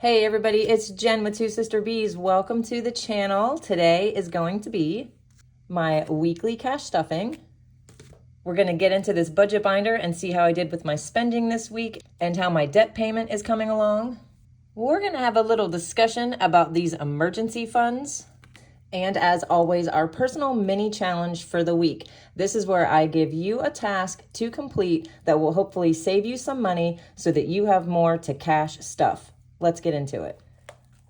Hey everybody, it's Jen with Two Sister Bees. Welcome to the channel. Today is going to be my weekly cash stuffing. We're going to get into this budget binder and see how I did with my spending this week and how my debt payment is coming along. We're going to have a little discussion about these emergency funds. And as always, our personal mini challenge for the week. This is where I give you a task to complete that will hopefully save you some money so that you have more to cash stuff. Let's get into it.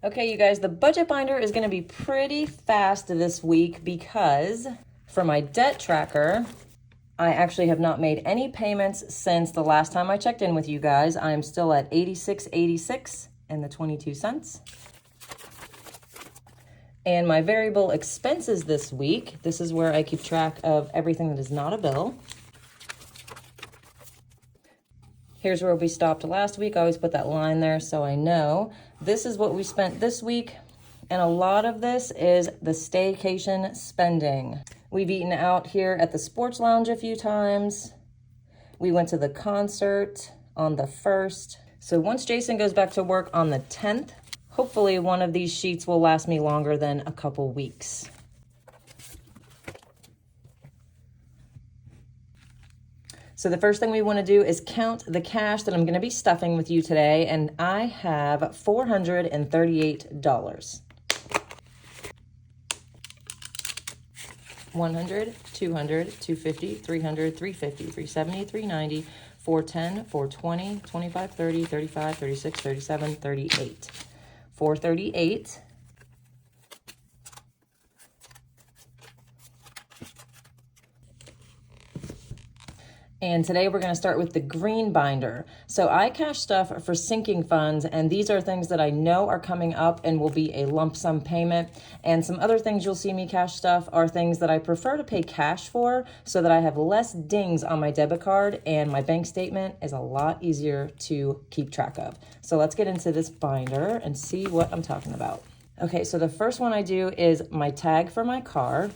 Okay, you guys, the budget binder is going to be pretty fast this week because for my debt tracker, I actually have not made any payments since the last time I checked in with you guys. I am still at $86.86 and the 22 cents. And my variable expenses this week, this is where I keep track of everything that is not a bill. Here's where we stopped last week. I always put that line there so I know. This is what we spent this week. And a lot of this is the staycation spending. We've eaten out here at the sports lounge a few times. We went to the concert on the 1st. So once Jason goes back to work on the 10th, hopefully one of these sheets will last me longer than a couple weeks. So the first thing we want to do is count the cash that I'm going to be stuffing with you today, and I have $438. 100, 200, 250, 300, 350, 370, 390, 410, 420, 25, 30, 35, 36, 37, 38. 438. And today we're going to start with the green binder. So I cash stuff for sinking funds, and these are things that I know are coming up and will be a lump sum payment. And some other things you'll see me cash stuff are things that I prefer to pay cash for so that I have less dings on my debit card and my bank statement is a lot easier to keep track of. So let's get into this binder and see what I'm talking about. Okay, so the first one I do is my tag for my car.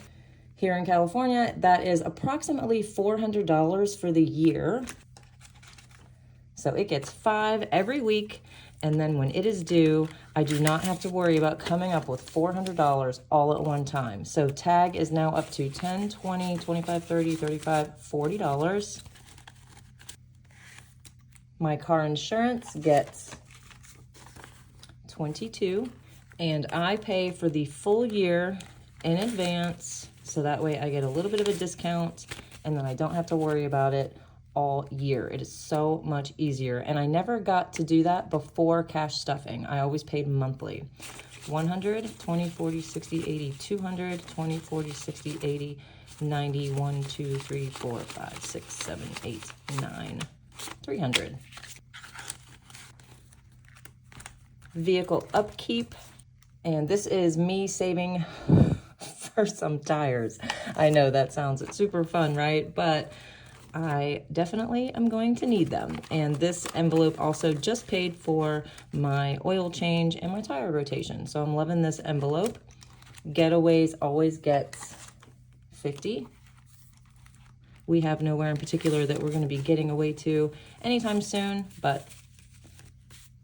Here in California, that is approximately $400 for the year. So it gets 5 every week. And then when it is due, I do not have to worry about coming up with $400 all at one time. So tag is now up to $10, $20, $25, $30, $35, $40. My car insurance gets $22. And I pay for the full year in advance. So that way I get a little bit of a discount and then I don't have to worry about it all year. It is so much easier. And I never got to do that before cash stuffing. I always paid monthly. 100, 20, 40, 60, 80, 200, 20, 40, 60, 80, 90, 1, 2, 3, 4, 5, 6, 7, 8, 9, 300. Vehicle upkeep. And this is me saving for some tires. I know that sounds super fun, right? But I definitely am going to need them. And this envelope also just paid for my oil change and my tire rotation. So I'm loving this envelope. Getaways always gets 50. We have nowhere in particular that we're going to be getting away to anytime soon, but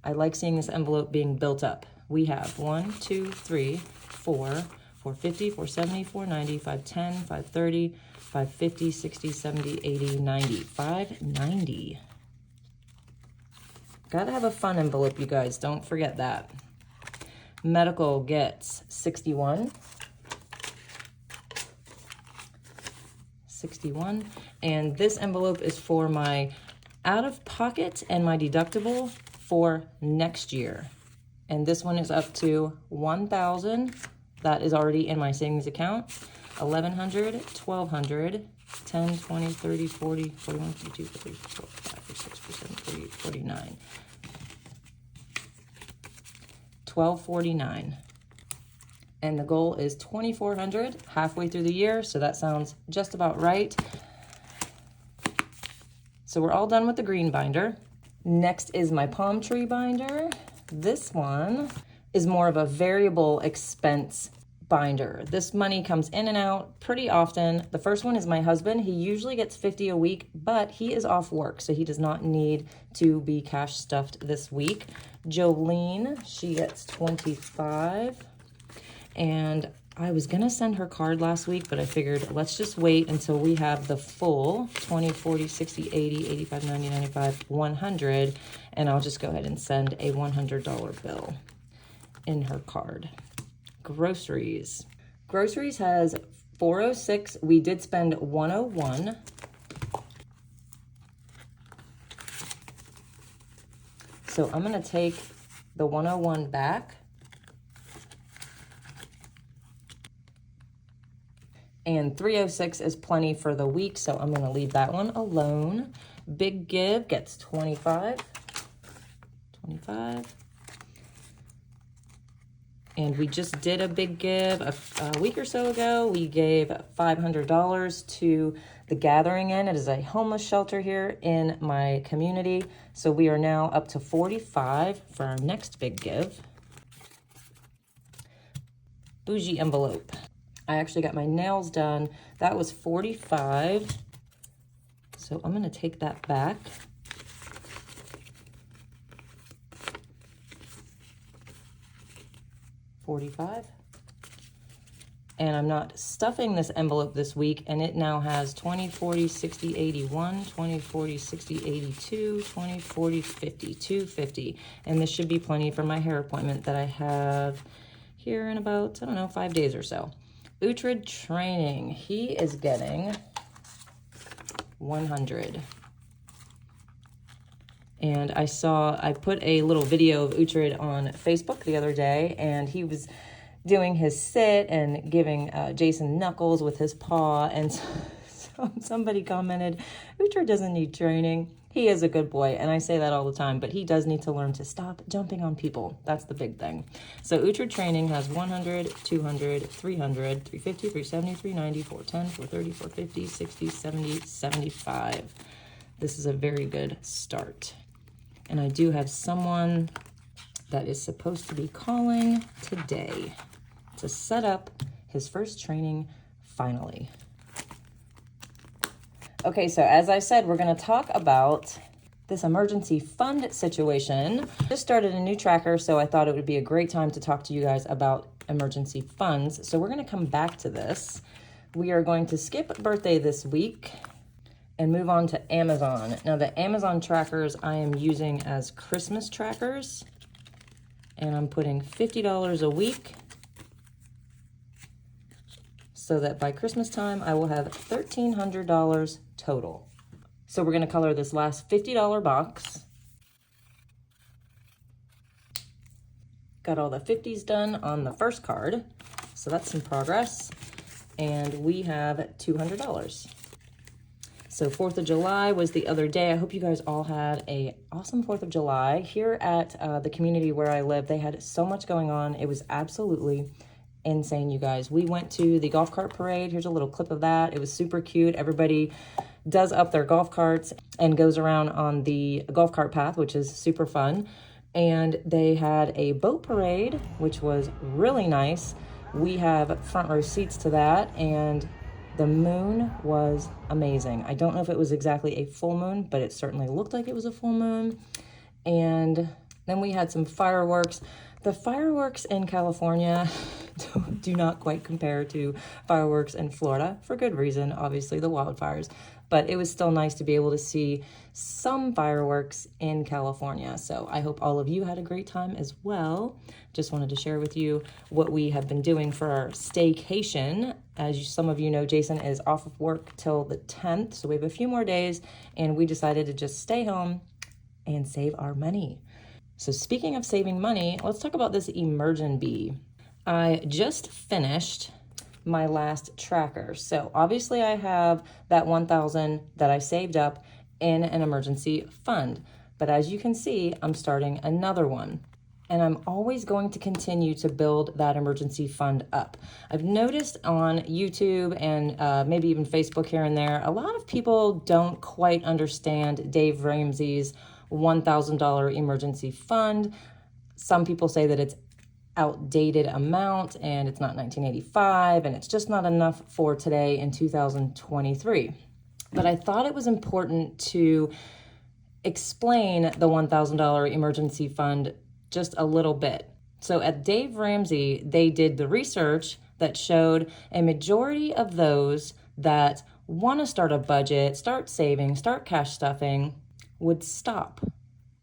I like seeing this envelope being built up. We have 1, 2, 3, 4, 450, 470, 490, 510, 530, 550, 60, 70, 80, 90, 590. Gotta have a fun envelope, you guys. Don't forget that. Medical gets 61. 61. And this envelope is for my out-of-pocket and my deductible for next year. And this one is up to $1,000. That is already in my savings account. 1,100, 1,200, 10, 20, 30, 40, 41, 42, 43, 44, 45, 46, 47, 48, 49. 1,249. And the goal is 2,400 halfway through the year. So that sounds just about right. So we're all done with the green binder. Next is my palm tree binder. This one is more of a variable expense binder. This money comes in and out pretty often. The first one is my husband. He usually gets $50 a week, but he is off work, so he does not need to be cash stuffed this week. Jolene, she gets $25. And I was gonna send her card last week, but I figured let's just wait until we have the full 20, 40, 60, 80, 85, 90, 95, 100, and I'll just go ahead and send a $100 bill in her card. Groceries. Groceries has $406. We did spend $101. So I'm gonna take the $101 back. And $306 is plenty for the week, so I'm gonna leave that one alone. Big Give gets $25. And we just did a big give a week or so ago. We gave $500 to the Gathering Inn. It is a homeless shelter here in my community. So we are now up to $45 for our next big give. Bougie envelope. I actually got my nails done. That was $45. So I'm gonna take that back. $45. And I'm not stuffing this envelope this week, and it now has 20, 40, 60, 81, 20, 40, 60, 82, 20, 40, 50, 250. And this should be plenty for my hair appointment that I have here in about, I don't know, 5 days or so. Uhtred Training, he is getting 100. And I put a little video of Uhtred on Facebook the other day, and he was doing his sit and giving Jason knuckles with his paw, and so somebody commented, Uhtred doesn't need training. He is a good boy, and I say that all the time, but he does need to learn to stop jumping on people. That's the big thing. So Uhtred Training has 100, 200, 300, 350, 370, 390, 410, 430, 450, 60, 70, 75. This is a very good start. And I do have someone that is supposed to be calling today to set up his first training finally. Okay, so as I said, we're gonna talk about this emergency fund situation. Just started a new tracker, so I thought it would be a great time to talk to you guys about emergency funds. So we're gonna come back to this. We are going to skip birthday this week and move on to Amazon. Now the Amazon trackers I am using as Christmas trackers, and I'm putting $50 a week so that by Christmas time I will have $1,300 total. So we're gonna color this last $50 box. Got all the 50s done on the first card, so that's some progress. And we have $200. So 4th of July was the other day. I hope you guys all had a awesome 4th of July. Here at the community where I live, they had so much going on. It was absolutely insane, you guys. We went to the golf cart parade. Here's a little clip of that. It was super cute. Everybody does up their golf carts and goes around on the golf cart path, which is super fun. And they had a boat parade, which was really nice. We have front row seats to that, and the moon was amazing. I don't know if it was exactly a full moon, but it certainly looked like it was a full moon. And then we had some fireworks. The fireworks in California do not quite compare to fireworks in Florida, for good reason, obviously the wildfires. But it was still nice to be able to see some fireworks in California. So I hope all of you had a great time as well. Just wanted to share with you what we have been doing for our staycation. As some of you know, Jason is off of work till the 10th. So we have a few more days, and we decided to just stay home and save our money. So speaking of saving money, let's talk about this Emergen-B. I just finished my last tracker. So obviously I have that $1,000 that I saved up in an emergency fund. But as you can see, I'm starting another one. And I'm always going to continue to build that emergency fund up. I've noticed on YouTube and maybe even Facebook here and there, a lot of people don't quite understand Dave Ramsey's $1,000 emergency fund. Some people say that it's outdated amount and it's not 1985 and it's just not enough for today in 2023. But I thought it was important to explain the $1,000 emergency fund just a little bit. So at Dave Ramsey, they did the research that showed a majority of those that want to start a budget, start saving, start cash stuffing, would stop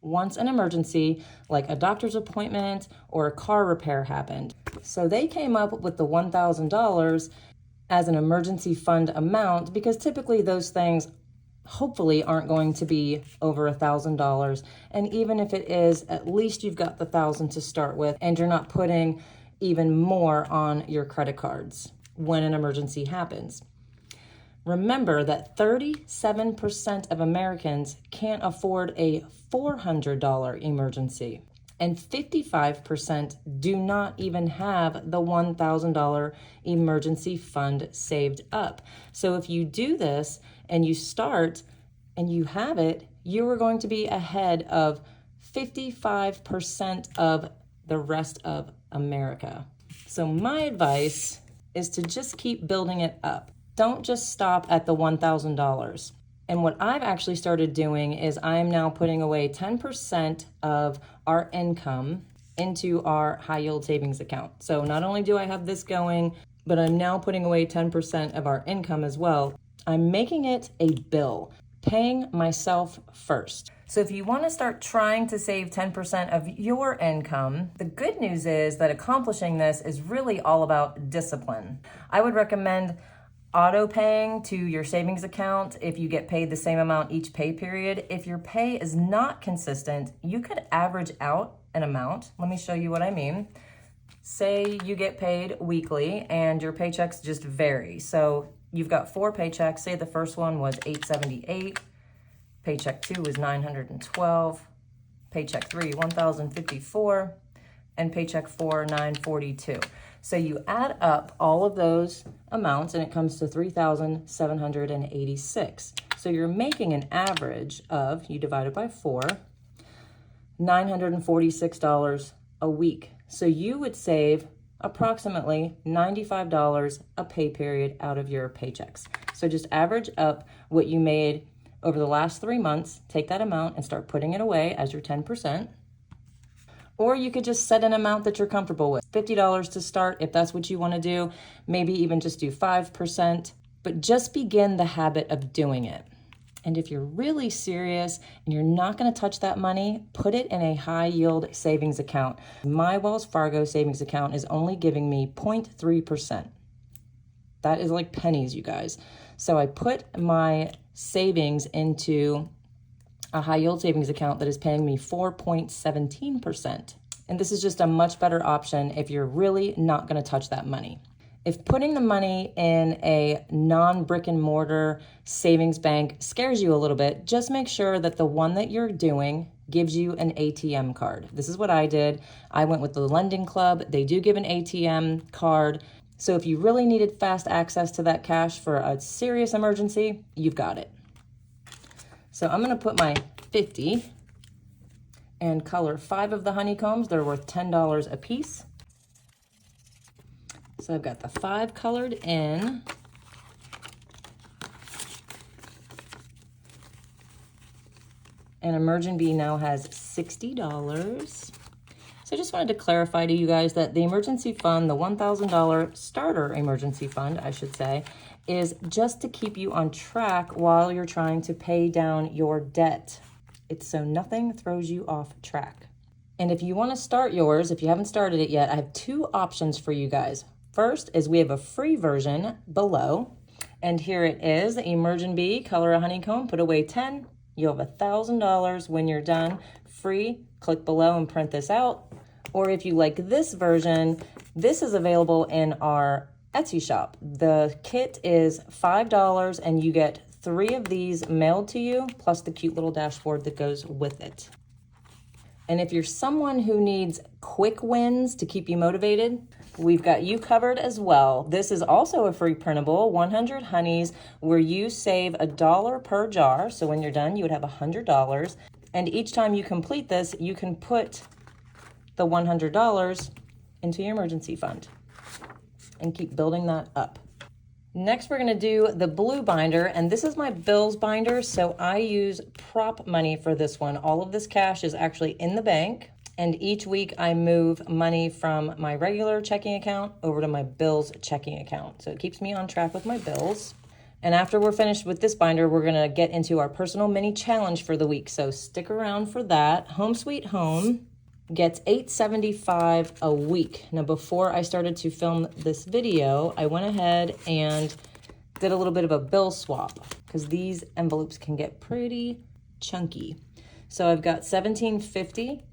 once an emergency, like a doctor's appointment or a car repair happened. So they came up with the $1,000 as an emergency fund amount because typically those things hopefully aren't going to be over $1,000. And even if it is, at least you've got the $1,000 to start with and you're not putting even more on your credit cards when an emergency happens. Remember that 37% of Americans can't afford a $400 emergency, and 55% do not even have the $1,000 emergency fund saved up. So if you do this and you start and you have it, you are going to be ahead of 55% of the rest of America. So my advice is to just keep building it up. Don't just stop at the $1,000. And what I've actually started doing is I am now putting away 10% of our income into our high yield savings account. So not only do I have this going, but I'm now putting away 10% of our income as well. I'm making it a bill, paying myself first. So if you want to start trying to save 10% of your income, the good news is that accomplishing this is really all about discipline. I would recommend auto paying to your savings account if you get paid the same amount each pay period. If your pay is not consistent, you could average out an amount. Let me show you what I mean. Say you get paid weekly and your paychecks just vary. So you've got 4 paychecks. Say the first one was $878, paycheck 2 was $912, paycheck 3 $1,054, and paycheck 4 $942. So you add up all of those amounts and it comes to $3,786. So you're making an average of, you divide it by 4, $946 a week. So you would save approximately $95 a pay period out of your paychecks. So just average up what you made over the last 3 months, take that amount and start putting it away as your 10%. Or you could just set an amount that you're comfortable with. $50 to start if that's what you want to do. Maybe even just do 5%. But just begin the habit of doing it. And if you're really serious and you're not going to touch that money, put it in a high yield savings account. My Wells Fargo savings account is only giving me 0.3%. That is like pennies, you guys. So I put my savings into a high yield savings account that is paying me 4.17%. And this is just a much better option if you're really not going to touch that money. If putting the money in a non-brick and mortar savings bank scares you a little bit, just make sure that the one that you're doing gives you an ATM card. This is what I did. I went with the Lending Club. They do give an ATM card. So if you really needed fast access to that cash for a serious emergency, you've got it. So I'm going to put my 50 and color 5 of the honeycombs. They're worth $10 a piece. So I've got the 5 colored in. And Emergent Bee now has $60. So I just wanted to clarify to you guys that the emergency fund, the $1,000 starter emergency fund, I should say, is just to keep you on track while you're trying to pay down your debt. It's so nothing throws you off track. And if you want to start yours, if you haven't started it yet, I have 2 options for you guys. First is we have a free version below. And here it is, the Emergent Bee, color a honeycomb, put away 10. You'll have $1,000 when you're done. Free, click below and print this out. Or if you like this version, this is available in our Etsy shop. The kit is $5 and you get 3 of these mailed to you, plus the cute little dashboard that goes with it. And if you're someone who needs quick wins to keep you motivated, we've got you covered as well. This is also a free printable, 100 honeys, where you save $1 per jar. So when you're done, you would have $100. And each time you complete this, you can put the $100 into your emergency fund and keep building that up. Next, we're going to do the blue binder, and this is my bills binder, so I use prop money for this one. All of this cash is actually in the bank, and each week I move money from my regular checking account over to my bills checking account. So it keeps me on track with my bills. And after we're finished with this binder, we're going to get into our personal mini challenge for the week, so stick around for that. Home Sweet Home gets $8.75 a week. Now, before I started to film this video, I went ahead and did a little bit of a bill swap because these envelopes can get pretty chunky. So I've got $17.50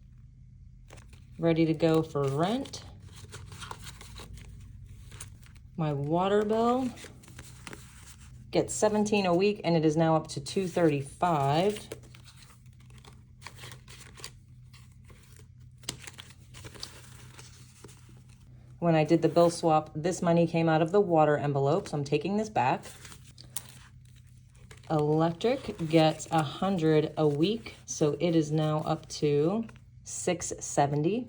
ready to go for rent. My water bill gets $17 a week, and it is now up to $2.35. When I did the bill swap, this money came out of the water envelope, so I'm taking this back. Electric gets $100 a week, so it is now up to $6.70.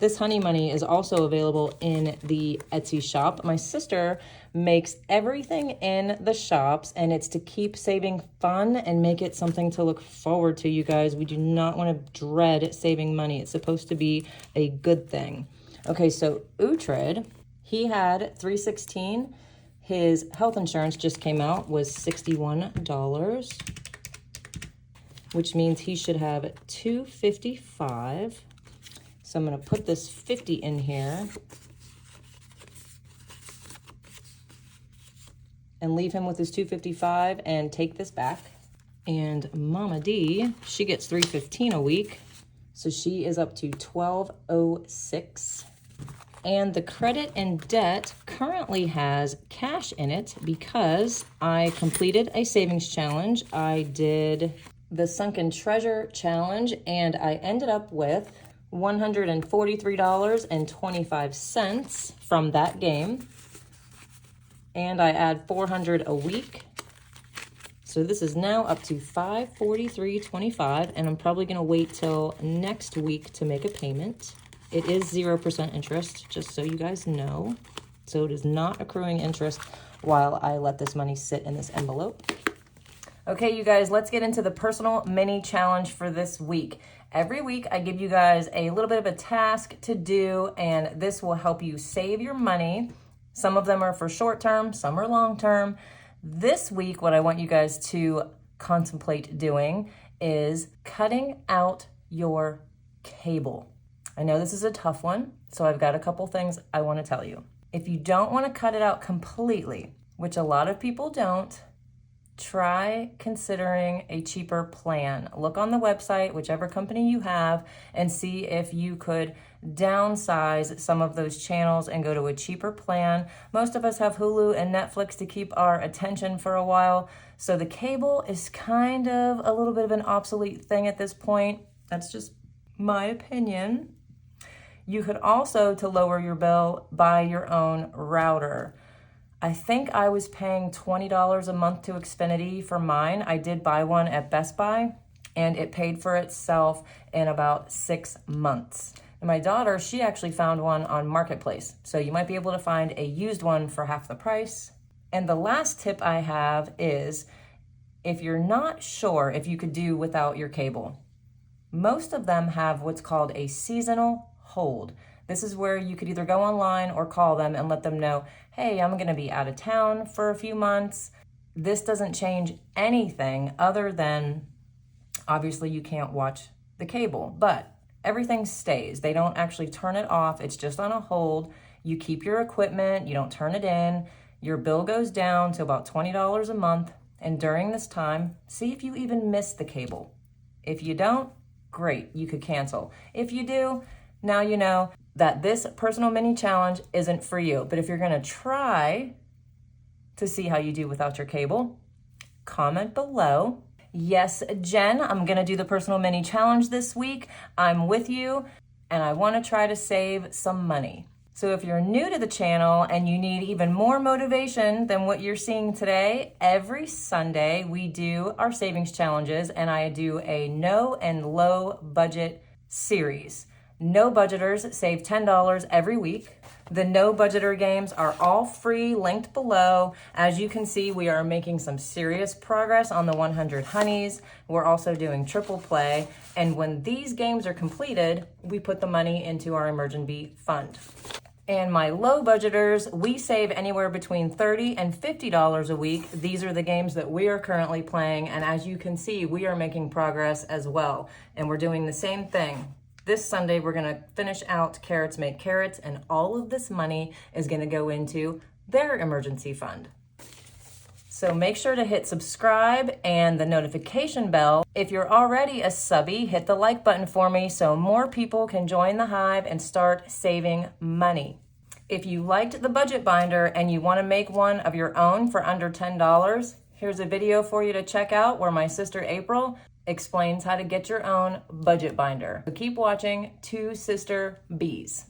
This honey money is also available in the Etsy shop. My sister makes everything in the shops, and it's to keep saving fun and make it something to look forward to, you guys. We do not want to dread saving money. It's supposed to be a good thing. Okay, so Uhtred, he had $316. His health insurance just came out, was $61, which means he should have $255. So I'm going to put this 50 in here and leave him with his $255 and take this back. And Mama D, she gets $315 a week, so she is up to $1206. And the credit and debt currently has cash in it because I completed a savings challenge. I did the sunken treasure challenge, and I ended up with $143.25 from that game. And I add $400 a week. So this is now up to $543.25, and I'm probably gonna wait till next week to make a payment. It is 0% interest, just so you guys know. So it is not accruing interest while I let this money sit in this envelope. Okay, you guys, let's get into the personal mini challenge for this week. Every week, I give you guys a little bit of a task to do, and this will help you save your money. Some of them are for short term, some are long term. This week, what I want you guys to contemplate doing is cutting out your cable. I know this is a tough one, so I've got a couple things I want to tell you. If you don't want to cut it out completely, which a lot of people don't, try considering a cheaper plan. Look on the website, whichever company you have, and see if you could downsize some of those channels and go to a cheaper plan. Most of us have Hulu and Netflix to keep our attention for a while, so the cable is kind of a little bit of an obsolete thing at this point. That's just my opinion. You could also, to lower your bill, buy your own router. I think I was paying $20 a month to Xfinity for mine. I did buy one at Best Buy, and it paid for itself in about 6 months. And my daughter, she actually found one on Marketplace. So you might be able to find a used one for half the price. And the last tip I have is, if you're not sure if you could do without your cable, most of them have what's called a seasonal hold. This is where you could either go online or call them and let them know, hey, I'm gonna be out of town for a few months. This doesn't change anything other than, obviously you can't watch the cable, but everything stays. They don't actually turn it off. It's just on a hold. You keep your equipment, you don't turn it in. Your bill goes down to about $20 a month. And during this time, see if you even miss the cable. If you don't, great, you could cancel. If you do, now you know that this personal mini challenge isn't for you. But if you're gonna try to see how you do without your cable, comment below. Yes, Jen, I'm gonna do the personal mini challenge this week. I'm with you, and I wanna try to save some money. So if you're new to the channel and you need even more motivation than what you're seeing today, every Sunday we do our savings challenges, and I do a no and low budget series. No budgeters save $10 every week. The no budgeter games are all free, linked below. As you can see, we are making some serious progress on the 100 honeys. We're also doing triple play. And when these games are completed, we put the money into our emergency fund. And my low budgeters, we save anywhere between $30 and $50 a week. These are the games that we are currently playing. And as you can see, we are making progress as well. And we're doing the same thing. This Sunday, we're gonna finish out Carrots Make Carrots, and all of this money is gonna go into their emergency fund. So make sure to hit subscribe and the notification bell. If you're already a subby, hit the like button for me so more people can join the hive and start saving money. If you liked the budget binder and you wanna make one of your own for under $10, here's a video for you to check out where my sister April explains how to get your own budget binder. So keep watching Two Sister Bees.